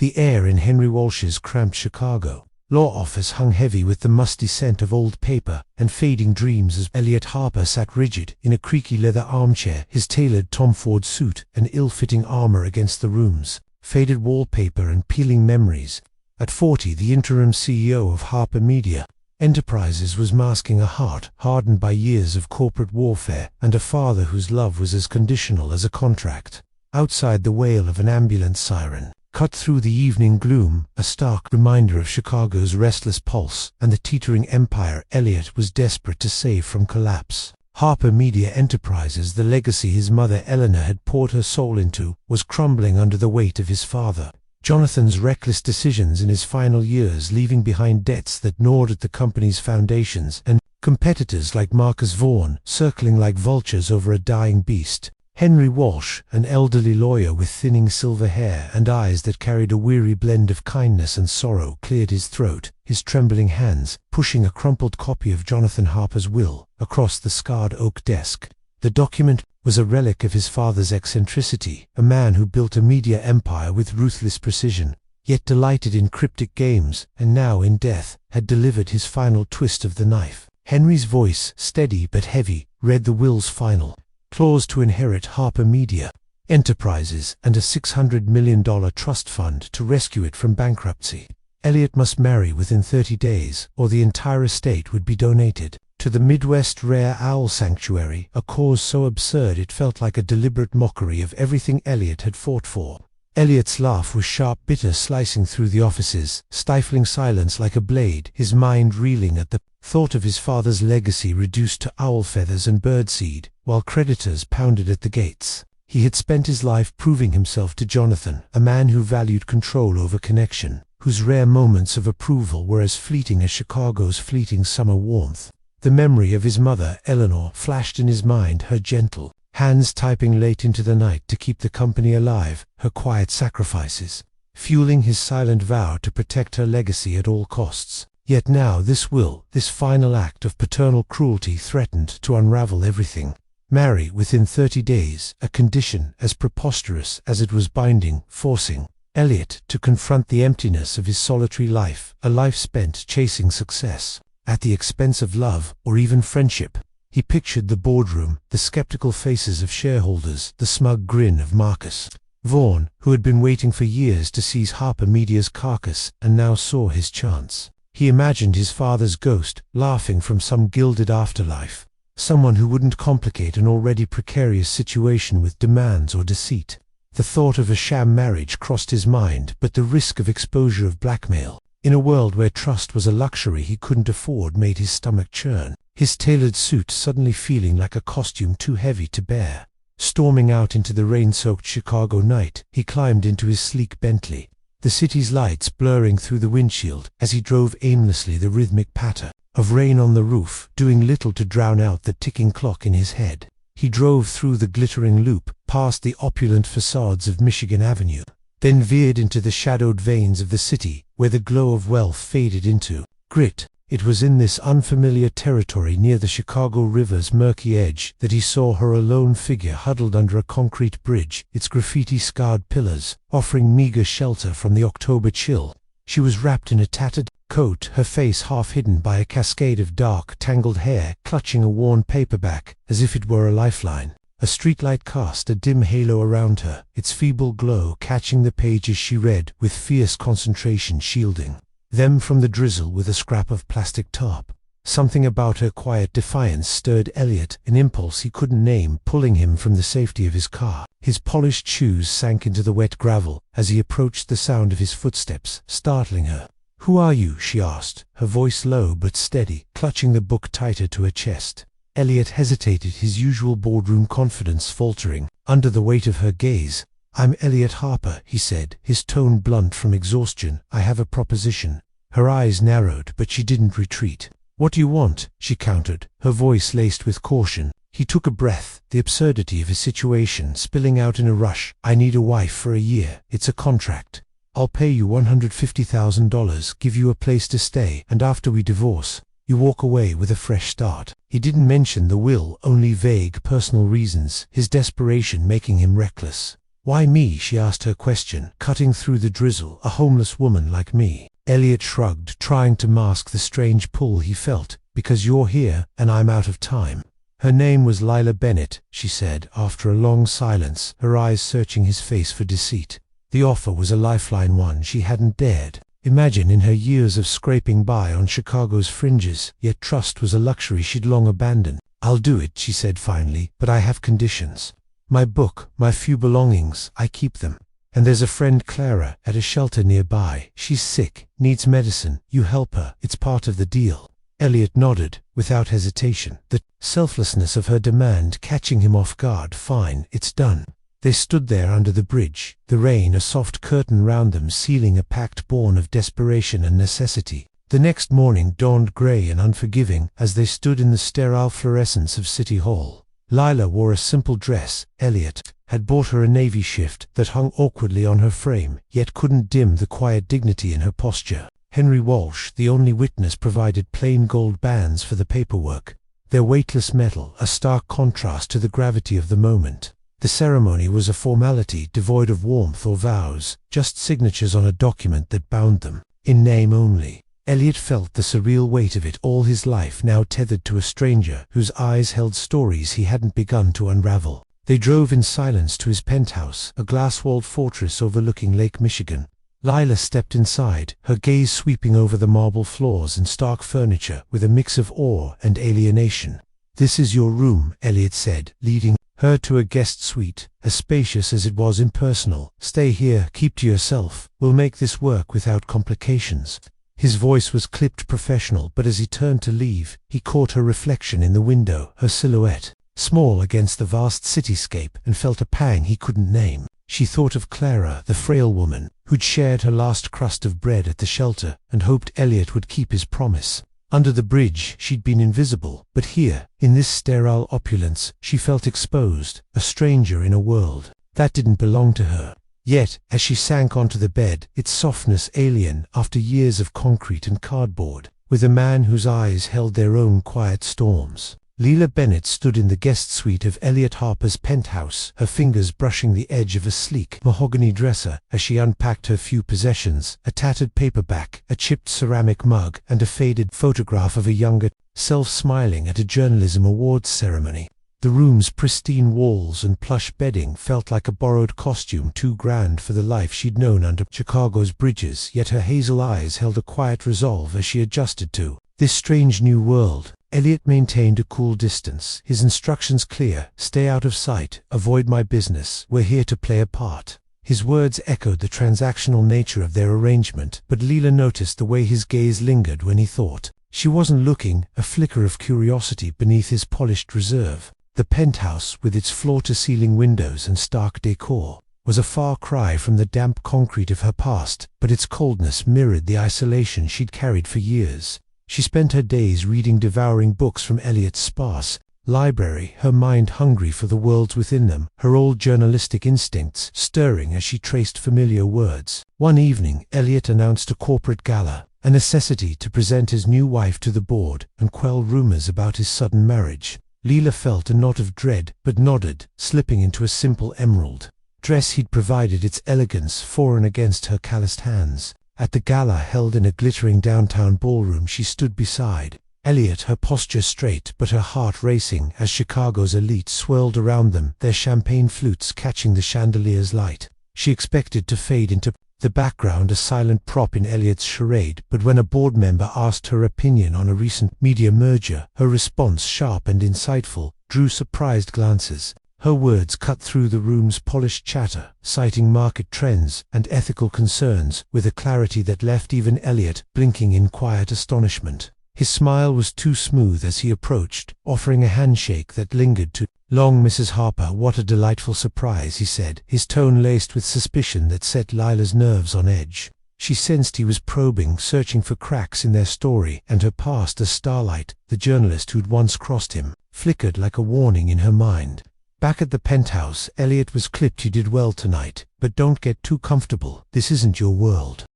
The air in Henry Walsh's cramped Chicago law office hung heavy with the musty scent of old paper and fading dreams as Elliot Harper sat rigid in a creaky leather armchair, his tailored Tom Ford suit and ill-fitting armor against the room's faded wallpaper and peeling memories. At 40, the interim CEO of Harper Media Enterprises was masking a heart hardened by years of corporate warfare and a father whose love was as conditional as a contract. Outside, the wail of an ambulance siren cut through the evening gloom, a stark reminder of Chicago's restless pulse and the teetering empire Elliot was desperate to save from collapse. Harper Media Enterprises, the legacy his mother Eleanor had poured her soul into, was crumbling under the weight of his father Jonathan's reckless decisions in his final years, leaving behind debts that gnawed at the company's foundations and competitors like Marcus Vaughan circling like vultures over a dying beast. Henry Walsh, an elderly lawyer with thinning silver hair and eyes that carried a weary blend of kindness and sorrow, cleared his throat, his trembling hands pushing a crumpled copy of Jonathan Harper's will across the scarred oak desk. The document was a relic of his father's eccentricity, a man who built a media empire with ruthless precision, yet delighted in cryptic games, and now in death had delivered his final twist of the knife. Henry's voice, steady but heavy, read the will's final clause to inherit Harper Media Enterprises and a $600 million trust fund to rescue it from bankruptcy. Elliot must marry within 30 days, or the entire estate would be donated to the Midwest Rare Owl Sanctuary, a cause so absurd it felt like a deliberate mockery of everything Elliot had fought for. Elliot's laugh was sharp, bitter, slicing through the offices, stifling silence like a blade, his mind reeling at the thought of his father's legacy reduced to owl feathers and birdseed, while creditors pounded at the gates. He had spent his life proving himself to Jonathan, a man who valued control over connection, whose rare moments of approval were as fleeting as Chicago's fleeting summer warmth. The memory of his mother, Eleanor, flashed in his mind, her gentle hands typing late into the night to keep the company alive, her quiet sacrifices fueling his silent vow to protect her legacy at all costs. Yet now this will, this final act of paternal cruelty, threatened to unravel everything. Marry within 30 days, a condition as preposterous as it was binding, forcing Elliot to confront the emptiness of his solitary life, a life spent chasing success at the expense of love or even friendship. He pictured the boardroom, the skeptical faces of shareholders, the smug grin of Marcus Vaughan, who had been waiting for years to seize Harper Media's carcass and now saw his chance. He imagined his father's ghost, laughing from some gilded afterlife, someone who wouldn't complicate an already precarious situation with demands or deceit. The thought of a sham marriage crossed his mind, but the risk of exposure, of blackmail, in a world where trust was a luxury he couldn't afford, made his stomach churn, his tailored suit suddenly feeling like a costume too heavy to bear. Storming out into the rain-soaked Chicago night, he climbed into his sleek Bentley, the city's lights blurring through the windshield as he drove aimlessly, the rhythmic patter of rain on the roof doing little to drown out the ticking clock in his head. He drove through the glittering loop, past the opulent facades of Michigan Avenue, then veered into the shadowed veins of the city, where the glow of wealth faded into grit. It was in this unfamiliar territory near the Chicago River's murky edge that he saw her, a lone figure huddled under a concrete bridge, its graffiti-scarred pillars offering meager shelter from the October chill. She was wrapped in a tattered coat, her face half hidden by a cascade of dark, tangled hair, clutching a worn paperback as if it were a lifeline. A streetlight cast a dim halo around her, its feeble glow catching the pages she read with fierce concentration, shielding them from the drizzle with a scrap of plastic tarp. Something about her quiet defiance stirred Elliot, an impulse he couldn't name, pulling him from the safety of his car. His polished shoes sank into the wet gravel as he approached the sound of his footsteps, startling her. "Who are you?" she asked, her voice low but steady, clutching the book tighter to her chest. Elliot hesitated, his usual boardroom confidence faltering under the weight of her gaze. "I'm Elliot Harper," he said, his tone blunt from exhaustion. "I have a proposition." Her eyes narrowed, but she didn't retreat. "What do you want?" she countered, her voice laced with caution. He took a breath, the absurdity of his situation spilling out in a rush. "I need a wife for a year. It's a contract. I'll pay you $150,000, give you a place to stay, and after we divorce, you walk away with a fresh start." He didn't mention the will, only vague personal reasons, his desperation making him reckless. "Why me?" she asked her question, cutting through the drizzle. "A homeless woman like me." Elliot shrugged, trying to mask the strange pull he felt. "Because you're here, and I'm out of time." Her name was Lila Bennett, she said, after a long silence, her eyes searching his face for deceit. The offer was a lifeline, one she hadn't dared imagine in her years of scraping by on Chicago's fringes, yet trust was a luxury she'd long abandoned. "I'll do it," she said finally, "but I have conditions. My book, my few belongings, I keep them. And there's a friend, Clara, at a shelter nearby. She's sick, needs medicine. You help her. It's part of the deal." Elliot nodded, without hesitation, the selflessness of her demand catching him off guard. "Fine, it's done." They stood there under the bridge, the rain a soft curtain round them sealing a pact born of desperation and necessity. The next morning dawned grey and unforgiving as they stood in the sterile fluorescence of City Hall. Lila wore a simple dress. Elliot had bought her a navy shift that hung awkwardly on her frame, yet couldn't dim the quiet dignity in her posture. Henry Walsh, the only witness, provided plain gold bands for the paperwork, their weightless metal a stark contrast to the gravity of the moment. The ceremony was a formality devoid of warmth or vows, just signatures on a document that bound them, in name only. Elliot felt the surreal weight of it all, his life now tethered to a stranger whose eyes held stories he hadn't begun to unravel. They drove in silence to his penthouse, a glass-walled fortress overlooking Lake Michigan. Lila stepped inside, her gaze sweeping over the marble floors and stark furniture with a mix of awe and alienation. "This is your room," Elliot said, leading her to a guest suite, as spacious as it was impersonal. "Stay here, keep to yourself. We'll make this work without complications." His voice was clipped professional, but as he turned to leave, he caught her reflection in the window, her silhouette, small against the vast cityscape, and felt a pang he couldn't name. She thought of Clara, the frail woman, who'd shared her last crust of bread at the shelter, and hoped Elliot would keep his promise. Under the bridge, she'd been invisible, but here, in this sterile opulence, she felt exposed, a stranger in a world that didn't belong to her. Yet, as she sank onto the bed, its softness alien after years of concrete and cardboard, with a man whose eyes held their own quiet storms. Lila Bennett stood in the guest suite of Elliot Harper's penthouse, her fingers brushing the edge of a sleek mahogany dresser as she unpacked her few possessions, a tattered paperback, a chipped ceramic mug, and a faded photograph of a younger self smiling at a journalism awards ceremony. The room's pristine walls and plush bedding felt like a borrowed costume too grand for the life she'd known under Chicago's bridges, yet her hazel eyes held a quiet resolve as she adjusted to this strange new world. Elliot maintained a cool distance, his instructions clear: "Stay out of sight, avoid my business, we're here to play a part." His words echoed the transactional nature of their arrangement, but Lila noticed the way his gaze lingered when he thought. She wasn't looking, a flicker of curiosity beneath his polished reserve. The penthouse, with its floor-to-ceiling windows and stark decor, was a far cry from the damp concrete of her past, but its coldness mirrored the isolation she'd carried for years. She spent her days reading devouring books from Elliot's sparse library, her mind hungry for the worlds within them, her old journalistic instincts stirring as she traced familiar words. One evening, Elliot announced a corporate gala, a necessity to present his new wife to the board and quell rumors about his sudden marriage. Lila felt a knot of dread, but nodded, slipping into a simple emerald dress he'd provided, its elegance foreign against her calloused hands. At the gala held in a glittering downtown ballroom, she stood beside Elliot, her posture straight but her heart racing as Chicago's elite swirled around them, their champagne flutes catching the chandelier's light. She expected to fade into the background, a silent prop in Elliot's charade, but when a board member asked her opinion on a recent media merger, her response, sharp and insightful, drew surprised glances. Her words cut through the room's polished chatter, citing market trends and ethical concerns with a clarity that left even Elliot blinking in quiet astonishment. His smile was too smooth as he approached, offering a handshake that lingered too long. "Mrs. Harper, what a delightful surprise," he said, his tone laced with suspicion that set Lila's nerves on edge. She sensed he was probing, searching for cracks in their story, and her past as Starlight, the journalist who'd once crossed him, flickered like a warning in her mind. Back at the penthouse, Elliot was clipped. "You did well tonight, but don't get too comfortable. This isn't your world."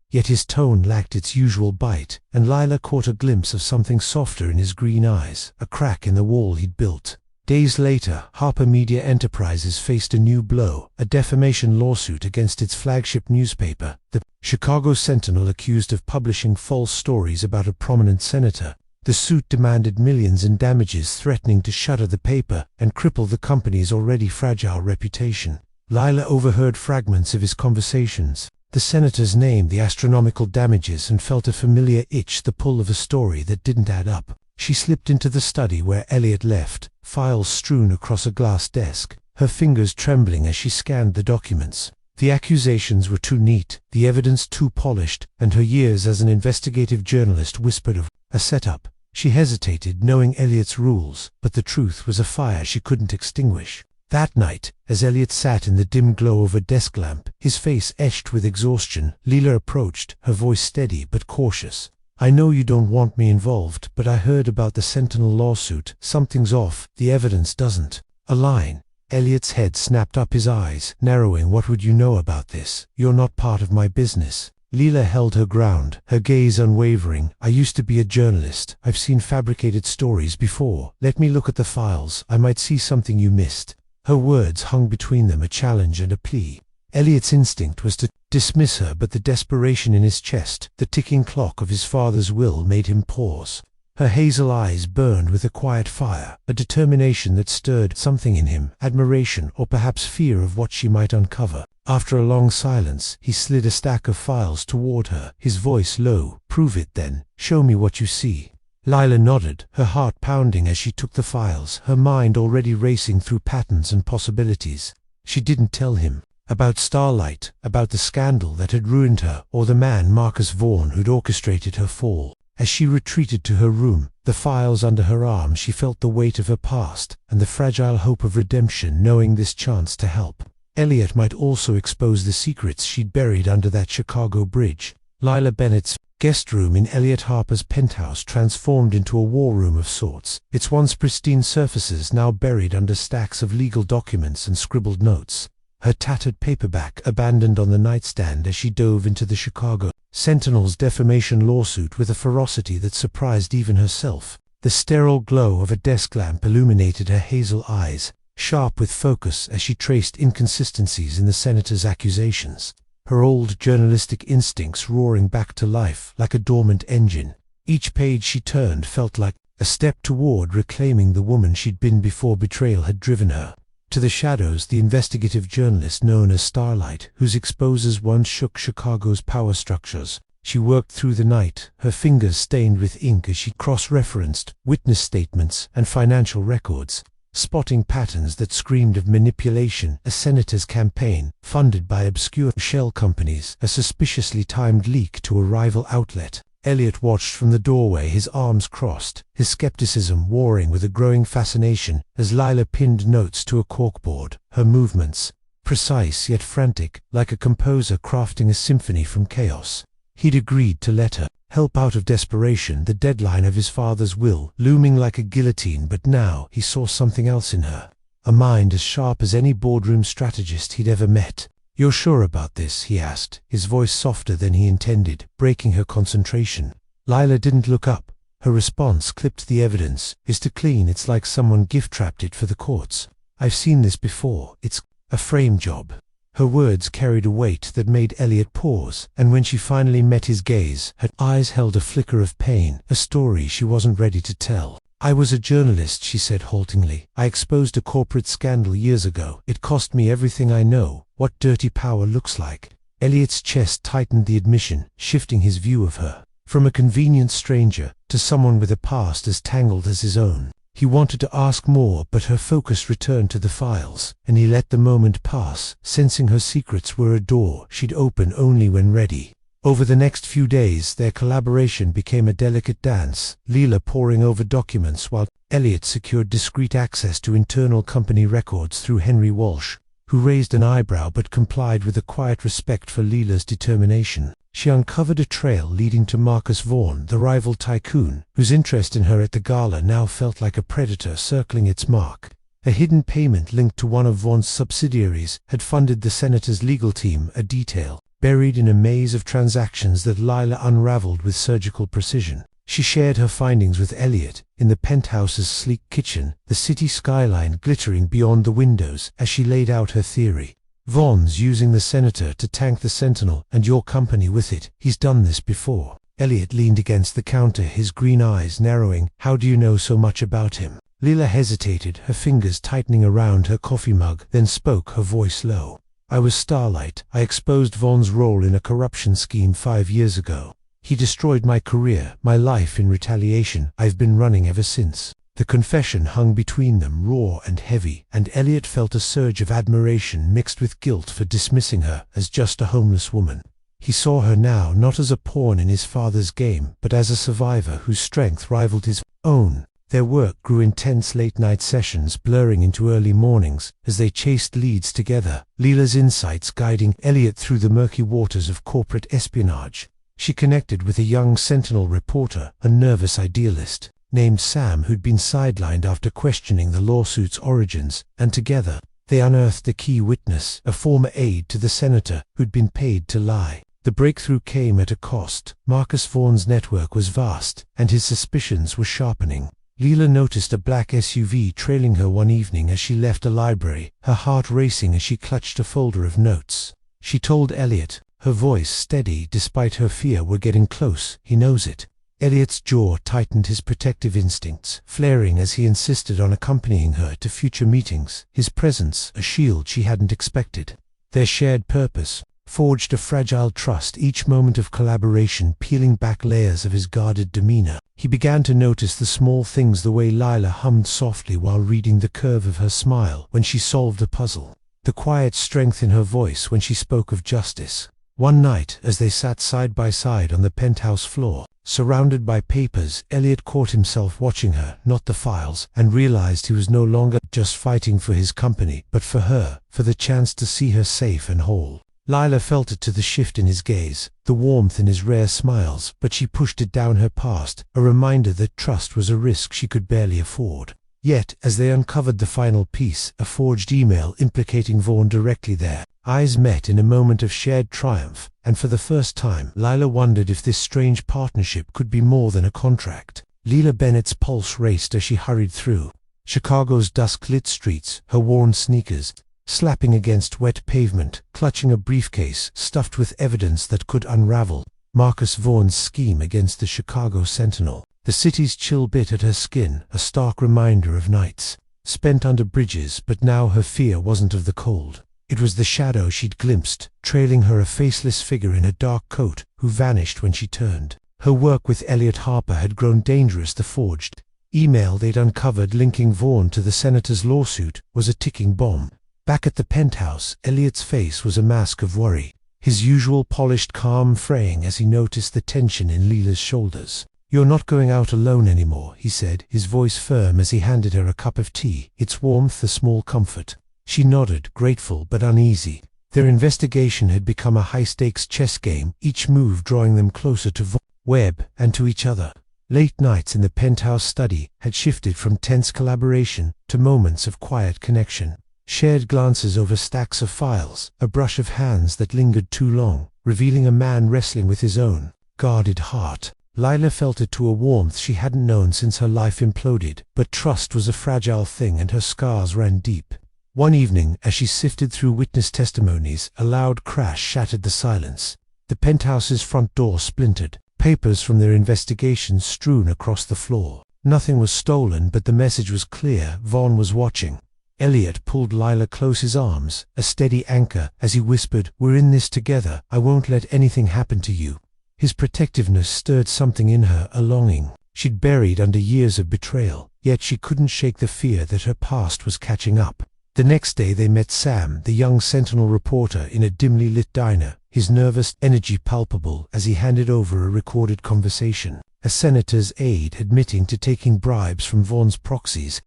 Yet his tone lacked its usual bite, and Lila caught a glimpse of something softer in his green eyes, a crack in the wall he'd built. Days later, Harper Media Enterprises faced a new blow, a defamation lawsuit against its flagship newspaper, the Chicago Sentinel, accused of publishing false stories about a prominent senator. The suit demanded millions in damages, threatening to shutter the paper and cripple the company's already fragile reputation. Lila overheard fragments of his conversations. The senators named the astronomical damages and felt a familiar itch, the pull of a story that didn't add up. She slipped into the study where Elliot left, files strewn across a glass desk, her fingers trembling as she scanned the documents. The accusations were too neat, the evidence too polished, and her years as an investigative journalist whispered of a setup. She hesitated, knowing Elliot's rules, but the truth was a fire she couldn't extinguish. That night, as Elliot sat in the dim glow of a desk lamp, his face etched with exhaustion, Lila approached, her voice steady but cautious. "I know you don't want me involved, but I heard about the Sentinel lawsuit. Something's off, the evidence doesn't align." Elliot's head snapped up, his eyes narrowing. "What would you know about this? You're not part of my business." Lila held her ground, her gaze unwavering. "I used to be a journalist. I've seen fabricated stories before. Let me look at the files. I might see something you missed." Her words hung between them, a challenge and a plea. Elliot's instinct was to dismiss her, but the desperation in his chest, the ticking clock of his father's will, made him pause. Her hazel eyes burned with a quiet fire, a determination that stirred something in him, admiration or perhaps fear of what she might uncover. After a long silence, he slid a stack of files toward her, his voice low. "Prove it then. Show me what you see." Lila nodded, her heart pounding as she took the files, her mind already racing through patterns and possibilities. She didn't tell him about Starlight, about the scandal that had ruined her, or the man Marcus Vaughn who'd orchestrated her fall. As she retreated to her room, the files under her arm, she felt the weight of her past and the fragile hope of redemption, knowing this chance to help Elliot might also expose the secrets she'd buried under that Chicago bridge. Lila Bennett's guest room in Elliot Harper's penthouse transformed into a war room of sorts, its once pristine surfaces now buried under stacks of legal documents and scribbled notes. Her tattered paperback abandoned on the nightstand as she dove into the Chicago Sentinel's defamation lawsuit with a ferocity that surprised even herself. The sterile glow of a desk lamp illuminated her hazel eyes, sharp with focus as she traced inconsistencies in the senator's accusations, her old journalistic instincts roaring back to life like a dormant engine. Each page she turned felt like a step toward reclaiming the woman she'd been before betrayal had driven her. To the shadows, the investigative journalist known as Starlight, whose exposures once shook Chicago's power structures. She worked through the night, her fingers stained with ink as she cross-referenced witness statements and financial records, spotting patterns that screamed of manipulation: a senator's campaign, funded by obscure shell companies, a suspiciously timed leak to a rival outlet. Elliot watched from the doorway, his arms crossed, his skepticism warring with a growing fascination as Lila pinned notes to a corkboard, her movements precise yet frantic, like a composer crafting a symphony from chaos. He'd agreed to let her help out of desperation, the deadline of his father's will looming like a guillotine, but now he saw something else in her, a mind as sharp as any boardroom strategist he'd ever met. "You're sure about this?" he asked, his voice softer than he intended, breaking her concentration. Lila didn't look up. Her response clipped the evidence. "Is to clean. It's like someone gift-wrapped it for the courts. I've seen this before. It's a frame job." Her words carried a weight that made Elliot pause, and when she finally met his gaze, her eyes held a flicker of pain, a story she wasn't ready to tell. "I was a journalist," she said haltingly. "I exposed a corporate scandal years ago. It cost me everything I know, what dirty power looks like." Elliot's chest tightened the admission, shifting his view of her from a convenient stranger to someone with a past as tangled as his own. He wanted to ask more, but her focus returned to the files, and he let the moment pass, sensing her secrets were a door she'd open only when ready. Over the next few days, their collaboration became a delicate dance, Lila poring over documents while Elliot secured discreet access to internal company records through Henry Walsh, who raised an eyebrow but complied with a quiet respect for Lila's determination. She uncovered a trail leading to Marcus Vaughn, the rival tycoon, whose interest in her at the gala now felt like a predator circling its mark. A hidden payment linked to one of Vaughn's subsidiaries had funded the senator's legal team, a detail buried in a maze of transactions that Lila unraveled with surgical precision. She shared her findings with Elliot in the penthouse's sleek kitchen, the city skyline glittering beyond the windows as she laid out her theory. "Vaughn's using the senator to tank the Sentinel and your company with it. He's done this before." Elliot leaned against the counter, his green eyes narrowing. "How do you know so much about him?" Leela hesitated, her fingers tightening around her coffee mug, then spoke, her voice low. "I was Starlight. I exposed Vaughn's role in a corruption scheme 5 years ago. He destroyed my career, my life in retaliation. I've been running ever since." The confession hung between them, raw and heavy, and Elliot felt a surge of admiration mixed with guilt for dismissing her as just a homeless woman. He saw her now not as a pawn in his father's game, but as a survivor whose strength rivaled his own. Their work grew intense, late-night sessions blurring into early mornings as they chased leads together, Leela's insights guiding Elliot through the murky waters of corporate espionage. She connected with a young Sentinel reporter, a nervous idealist, named Sam, who'd been sidelined after questioning the lawsuit's origins, and together, they unearthed a key witness, a former aide to the senator who'd been paid to lie. The breakthrough came at a cost. Marcus Vaughn's network was vast, and his suspicions were sharpening. Leela noticed a black SUV trailing her one evening as she left a library, her heart racing as she clutched a folder of notes. She told Elliot, her voice steady despite her fear. "We're getting close, he knows it." Elliot's jaw tightened, his protective instincts flaring as he insisted on accompanying her to future meetings, his presence a shield she hadn't expected. Their shared purpose forged a fragile trust, each moment of collaboration peeling back layers of his guarded demeanor. He began to notice the small things, the way Lila hummed softly while reading, the curve of her smile when she solved a puzzle, the quiet strength in her voice when she spoke of justice. One night, as they sat side by side on the penthouse floor, surrounded by papers, Elliot caught himself watching her, not the files, and realized he was no longer just fighting for his company, but for her, for the chance to see her safe and whole. Lila felt it, to the shift in his gaze, the warmth in his rare smiles, but she pushed it down her past, a reminder that trust was a risk she could barely afford. Yet, as they uncovered the final piece, a forged email implicating Vaughn directly, their eyes met in a moment of shared triumph, and for the first time, Lila wondered if this strange partnership could be more than a contract. Leela Bennett's pulse raced as she hurried through Chicago's dusk-lit streets, her worn sneakers slapping against wet pavement, clutching a briefcase stuffed with evidence that could unravel Marcus Vaughn's scheme against the Chicago Sentinel. The city's chill bit at her skin, a stark reminder of nights spent under bridges, but now her fear wasn't of the cold. It was the shadow she'd glimpsed, trailing her, a faceless figure in a dark coat, who vanished when she turned. Her work with Elliot Harper had grown dangerous. The forged email they'd uncovered linking Vaughn to the senator's lawsuit was a ticking bomb. Back at the penthouse, Elliot's face was a mask of worry, his usual polished calm fraying as he noticed the tension in Leela's shoulders. "You're not going out alone anymore," he said, his voice firm as he handed her a cup of tea, its warmth a small comfort. She nodded, grateful but uneasy. Their investigation had become a high-stakes chess game, each move drawing them closer to Webb and to each other. Late nights in the penthouse study had shifted from tense collaboration to moments of quiet connection. Shared glances over stacks of files, a brush of hands that lingered too long, revealing a man wrestling with his own guarded heart. Lila felt it to a warmth she hadn't known since her life imploded, but trust was a fragile thing and her scars ran deep. One evening, as she sifted through witness testimonies, a loud crash shattered the silence. The penthouse's front door splintered, papers from their investigation strewn across the floor. Nothing was stolen, but the message was clear: Vaughn was watching. Elliot pulled Lila close, his arms a steady anchor, as he whispered, "We're in this together. I won't let anything happen to you." His protectiveness stirred something in her, a longing she'd buried under years of betrayal, yet she couldn't shake the fear that her past was catching up. The next day they met Sam, the young Sentinel reporter, in a dimly lit diner, his nervous energy palpable as he handed over a recorded conversation. A senator's aide admitting to taking bribes from Vaughn's proxies.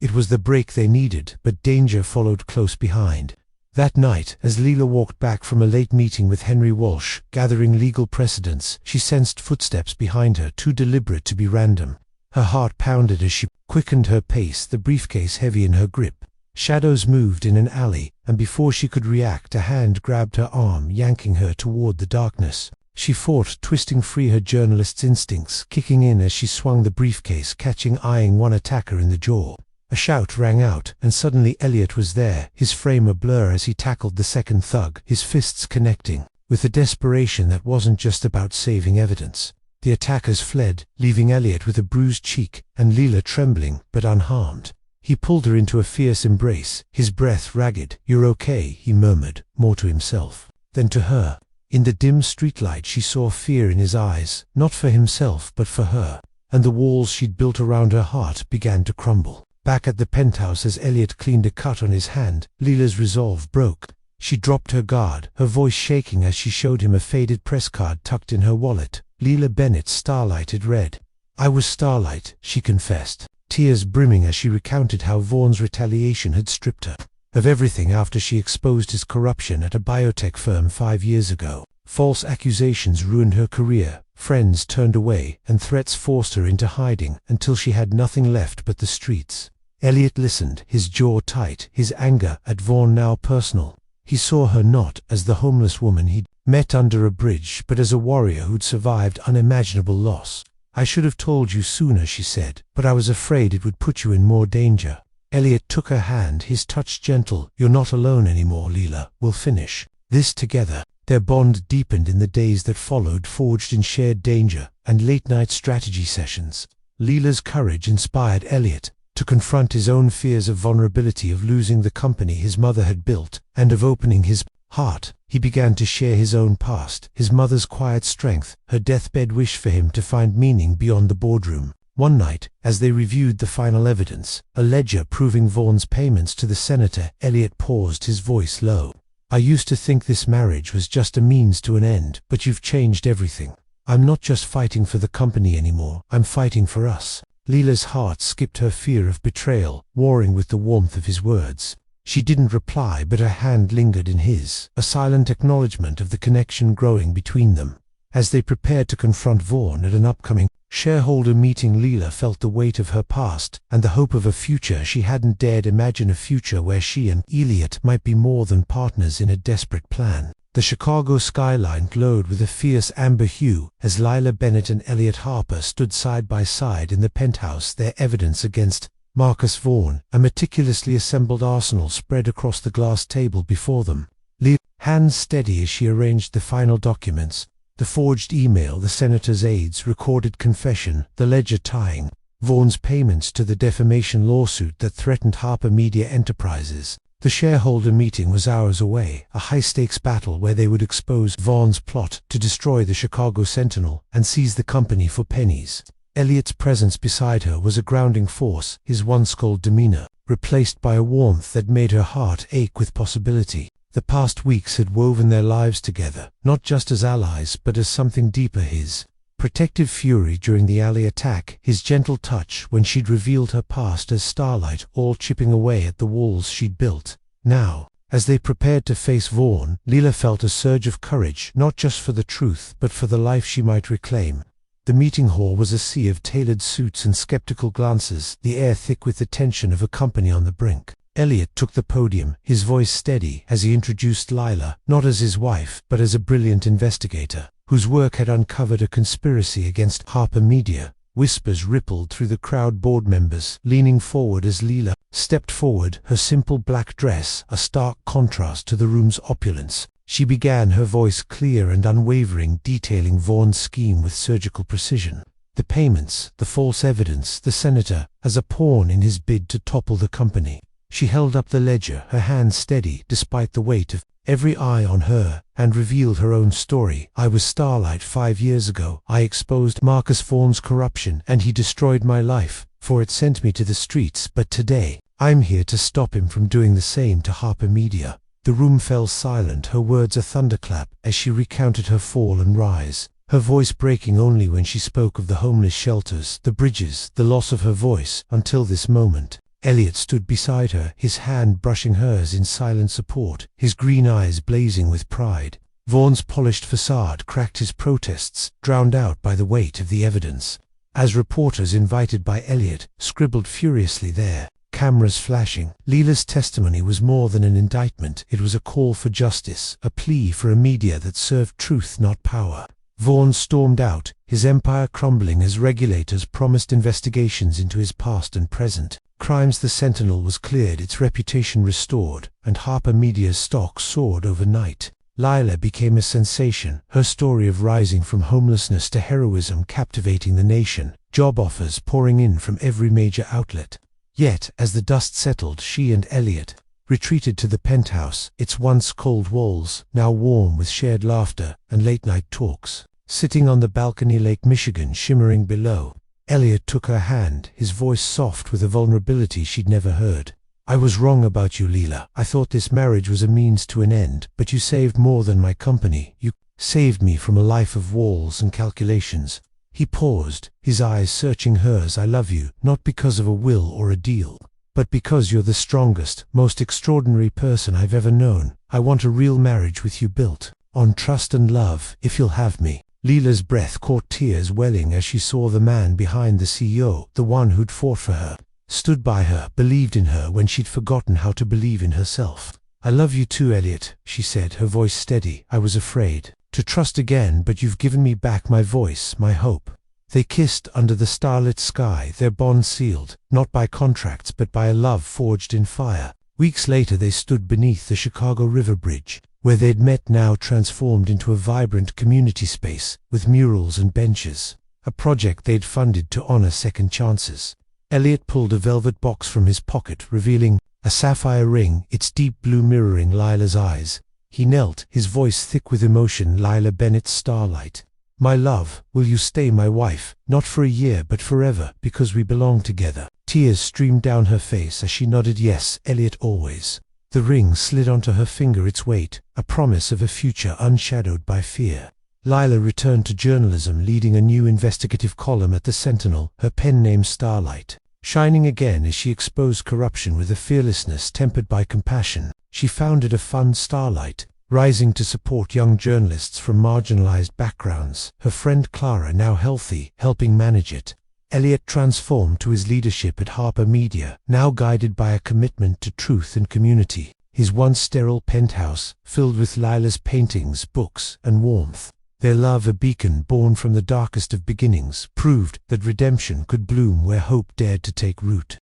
It was the break they needed, but danger followed close behind. That night, as Leela walked back from a late meeting with Henry Walsh, gathering legal precedents, she sensed footsteps behind her, too deliberate to be random. Her heart pounded as she quickened her pace, the briefcase heavy in her grip. Shadows moved in an alley, and before she could react, a hand grabbed her arm, yanking her toward the darkness. She fought, twisting free her journalist's instincts, kicking in as she swung the briefcase, eyeing one attacker in the jaw. A shout rang out, and suddenly Elliot was there, his frame a blur as he tackled the second thug, his fists connecting, with a desperation that wasn't just about saving evidence. The attackers fled, leaving Elliot with a bruised cheek, and Leela trembling, but unharmed. He pulled her into a fierce embrace, his breath ragged. "You're okay," he murmured, more to himself than to her. In the dim streetlight she saw fear in his eyes, not for himself but for her, and the walls she'd built around her heart began to crumble. Back at the penthouse, as Elliot cleaned a cut on his hand, Leela's resolve broke. She dropped her guard, her voice shaking as she showed him a faded press card tucked in her wallet. Leela Bennett, Starlight, it read. "I was Starlight," she confessed, tears brimming as she recounted how Vaughn's retaliation had stripped her of everything after she exposed his corruption at a biotech firm 5 years ago. False accusations ruined her career, friends turned away, and threats forced her into hiding until she had nothing left but the streets. Elliot listened, his jaw tight, his anger at Vaughn now personal. He saw her not as the homeless woman he'd met under a bridge, but as a warrior who'd survived unimaginable loss. "I should have told you sooner," she said, "but I was afraid it would put you in more danger." Elliot took her hand, his touch gentle. "You're not alone anymore, Leela. We'll finish this together." Their bond deepened in the days that followed, forged in shared danger and late-night strategy sessions. Leela's courage inspired Elliot to confront his own fears of vulnerability, of losing the company his mother had built, and of opening his heart. He began to share his own past, his mother's quiet strength, her deathbed wish for him to find meaning beyond the boardroom. One night, as they reviewed the final evidence, a ledger proving Vaughn's payments to the senator, Elliot paused, his voice low. "I used to think this marriage was just a means to an end, but you've changed everything. I'm not just fighting for the company anymore, I'm fighting for us." Leela's heart skipped her fear of betrayal, warring with the warmth of his words. She didn't reply, but her hand lingered in his, a silent acknowledgement of the connection growing between them. As they prepared to confront Vaughn at an upcoming shareholder meeting, Leela felt the weight of her past and the hope of a future she hadn't dared imagine, a future where she and Elliot might be more than partners in a desperate plan. The Chicago skyline glowed with a fierce amber hue as Leila Bennett and Elliot Harper stood side by side in the penthouse, their evidence against Marcus Vaughn, a meticulously assembled arsenal spread across the glass table before them. Leila, hands steady as she arranged the final documents, the forged email, the senator's aide's recorded confession, the ledger tying Vaughn's payments to the defamation lawsuit that threatened Harper Media Enterprises. The shareholder meeting was hours away, a high-stakes battle where they would expose Vaughn's plot to destroy the Chicago Sentinel and seize the company for pennies. Elliot's presence beside her was a grounding force, his once cold demeanor replaced by a warmth that made her heart ache with possibility. The past weeks had woven their lives together, not just as allies but as something deeper, his protective fury during the alley attack, his gentle touch when she'd revealed her past as Starlight, all chipping away at the walls she'd built. Now, as they prepared to face Vaughn, Leela felt a surge of courage, not just for the truth but for the life she might reclaim. The meeting hall was a sea of tailored suits and skeptical glances, the air thick with the tension of a company on the brink. Elliot took the podium, his voice steady as he introduced Leila, not as his wife but as a brilliant investigator whose work had uncovered a conspiracy against Harper Media. Whispers rippled through the crowd, board members leaning forward as Leela stepped forward, her simple black dress a stark contrast to the room's opulence. She began, her voice clear and unwavering, detailing Vaughn's scheme with surgical precision. The payments, the false evidence, the senator as a pawn in his bid to topple the company. She held up the ledger, her hand steady despite the weight of every eye on her, and revealed her own story. "I was Starlight 5 years ago. I exposed Marcus Vaughn's corruption, and he destroyed my life, for it sent me to the streets. But today, I'm here to stop him from doing the same to Harper Media." The room fell silent, her words a thunderclap, as she recounted her fall and rise, her voice breaking only when she spoke of the homeless shelters, the bridges, the loss of her voice. Until this moment, Elliot stood beside her, his hand brushing hers in silent support, his green eyes blazing with pride. Vaughn's polished facade cracked his protests, drowned out by the weight of the evidence. As reporters invited by Elliot scribbled furiously there, cameras flashing, Leela's testimony was more than an indictment. It was a call for justice, a plea for a media that served truth, not power. Vaughan stormed out, his empire crumbling as regulators promised investigations into his past and present crimes. The Sentinel was cleared, its reputation restored, and Harper Media's stock soared overnight. Lila became a sensation, her story of rising from homelessness to heroism captivating the nation, job offers pouring in from every major outlet. Yet, as the dust settled, she and Elliot retreated to the penthouse, its once cold walls now warm with shared laughter and late-night talks. Sitting on the balcony, Lake Michigan shimmering below, Elliot took her hand, his voice soft with a vulnerability she'd never heard. "I was wrong about you, Leela. I thought this marriage was a means to an end, but you saved more than my company. You saved me from a life of walls and calculations." He paused, his eyes searching hers. "I love you, not because of a will or a deal, but because you're the strongest, most extraordinary person I've ever known. I want a real marriage with you built on trust and love, if you'll have me." Leela's breath caught, tears welling as she saw the man behind the CEO, the one who'd fought for her, stood by her, believed in her when she'd forgotten how to believe in herself. "I love you too, Elliot," she said, her voice steady. "I was afraid to trust again, but you've given me back my voice, my hope." They kissed under the starlit sky, their bond sealed, not by contracts but by a love forged in fire. Weeks later they stood beneath the Chicago River Bridge, where they'd met, now transformed into a vibrant community space, with murals and benches, a project they'd funded to honor second chances. Elliot pulled a velvet box from his pocket, revealing a sapphire ring, its deep blue mirroring Lila's eyes. He knelt, his voice thick with emotion. "Lila Bennett's Starlight. My love, will you stay my wife, not for a year but forever, because we belong together?" Tears streamed down her face as she nodded yes, Elliot, always. The ring slid onto her finger, its weight, a promise of a future unshadowed by fear. Lila returned to journalism, leading a new investigative column at the Sentinel, her pen name Starlight, shining again as she exposed corruption with a fearlessness tempered by compassion. She founded a fund, Starlight, rising to support young journalists from marginalized backgrounds, her friend Clara, now healthy, helping manage it. Elliot transformed to his leadership at Harper Media, now guided by a commitment to truth and community. His once sterile penthouse, filled with Lila's paintings, books, and warmth. Their love, a beacon born from the darkest of beginnings, proved that redemption could bloom where hope dared to take root.